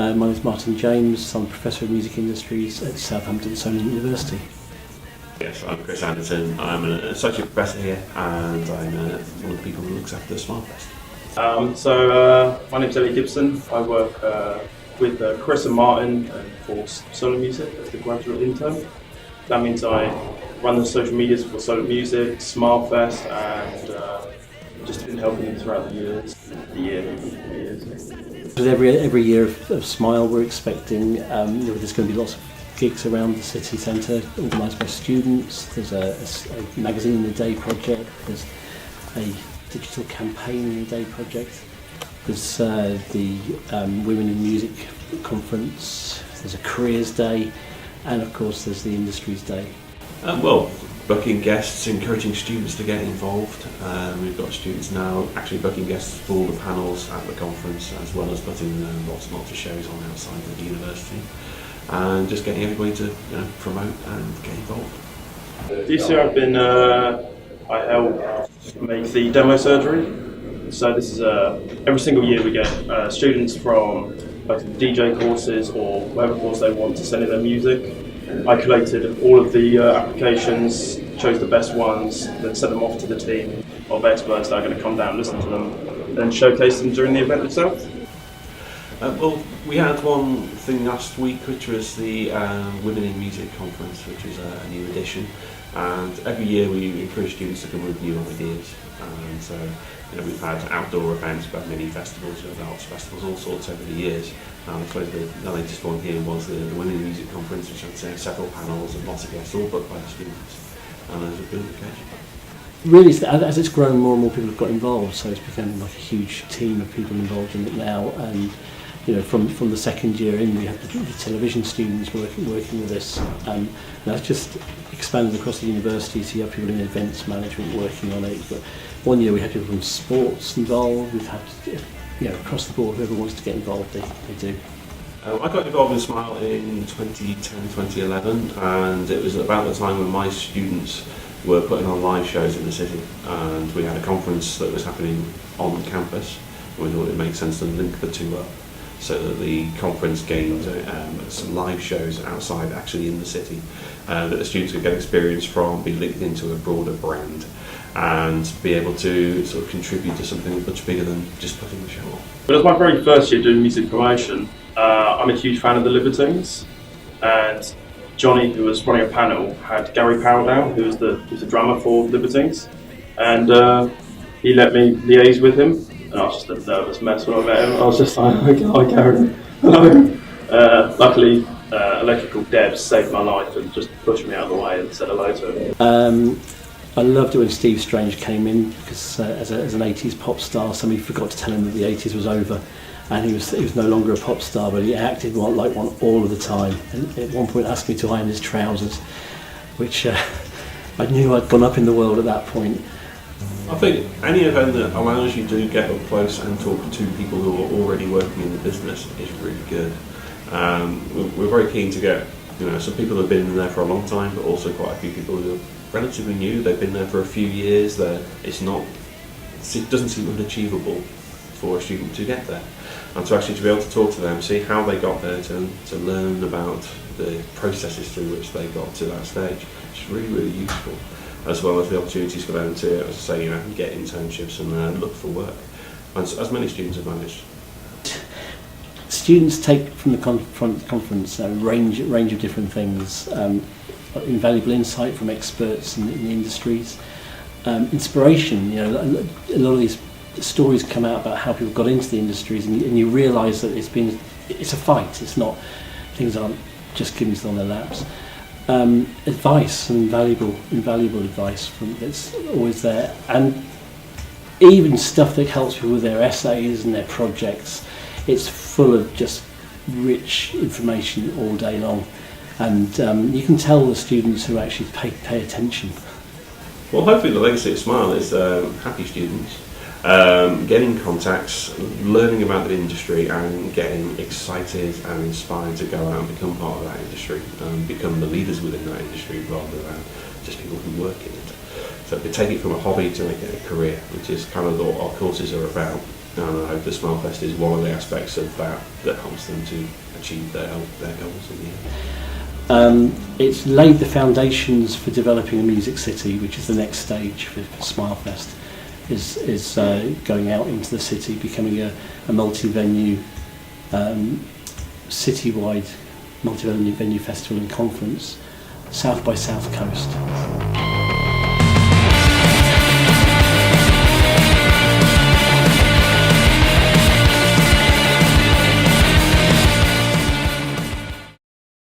My name is Martin James. I'm Professor of Music Industries at Southampton Solent University. Yes, I'm Chris Anderson. I'm an Associate Professor here and I'm one of the people who looks after SMILEfest. My name's Ellie Gibson. I work with Chris and Martin for Solent Music as the graduate intern. That means I run the social medias for Solent Music, SMILEfest, and just been helping them throughout the years. Every year of Smile, we're expecting there's going to be lots of gigs around the city centre organised by students. There's a magazine in a day project. There's a digital campaign in a day project. There's the Women in Music conference. There's a careers day, and of course there's the industries day. Booking guests, encouraging students to get involved. We've got students now actually booking guests for all the panels at the conference, as well as putting lots and lots of shows on outside of the university, and just getting everybody to promote and get involved. This year I help make the demo surgery. So this is every single year we get students from both DJ courses or whatever course they want to send in their music. I collated all of the applications, chose the best ones, then sent them off to the team of experts that are going to come down and listen to them, then showcase them during the event itself. We had one thing last week, which was the Women in Music conference, which is a new edition. And every year we encourage students to come with new ideas. And so, we've had outdoor events, we've had mini festivals, we've had arts festivals, all sorts over the years. I suppose the latest one here was the Women in Music conference, which had several panels and lots of guests, all booked by the students. And it was a good occasion. Really, as it's grown, more and more people have got involved, so it's become like a huge team of people involved in it now. And from the second year in, we have the television students working with us, and that's just expanded across the university. So you have people in events management working on it. But one year we had people from sports involved. We've had across the board, whoever wants to get involved, they do. I got involved in SMILE in 2010, 2011, and it was about the time when my students were putting on live shows in the city, and we had a conference that was happening on campus. We thought it made sense to link the two up, so that the conference gained some live shows outside, actually in the city, that the students could get experience from, be linked into a broader brand, and be able to sort of contribute to something much bigger than just putting the show on. But it was my very first year doing music promotion. I'm a huge fan of the Libertines, and Johnny, who was running a panel, had Gary Powell down, who's the drummer for Libertines, and he let me liaise with him. And I was just a nervous mess when I met him. I was just like, hi Gary, hello. Luckily, Electrical Debs saved my life and just pushed me out of the way and said hello to him. I loved it when Steve Strange came in, because as an 80s pop star, somebody forgot to tell him that the 80s was over, and he was no longer a pop star, but he acted like one all of the time. And at one point asked me to iron his trousers, which I knew I'd gone up in the world at that point. I think any event that allows you to get up close and talk to people who are already working in the business is really good. We're very keen to get some people who have been there for a long time, but also quite a few people who are relatively new. They've been there for a few years. It doesn't seem unachievable for a student to get there, and to actually be able to talk to them, see how they got there, to learn about the processes through which they got to that stage. It's really, really useful, as well as the opportunities for them to, as I say, get internships and look for work, as many students have managed. Students take from the conference a range of different things. Invaluable insight from experts in the industries, inspiration. A lot of these stories come out about how people got into the industries, and you realise that it's a fight. It's not, things aren't just given to them on their laps. Advice, and invaluable advice that's always there, and even stuff that helps people with their essays and their projects. It's full of just rich information all day long. And you can tell the students who actually pay attention. Well, hopefully the legacy of SMILE is happy students, getting contacts, learning about the industry, and getting excited and inspired to go out and become part of that industry, become the leaders within that industry rather than just people who work in it. So to take it from a hobby to make it a career, which is kind of what our courses are about. And I hope the SMILEfest is one of the aspects of that that helps them to achieve their goals in the end. It's laid the foundations for developing a music city, which is the next stage for SMILEfest, is going out into the city, becoming a multi-venue, citywide multi-venue festival and conference, south by south coast.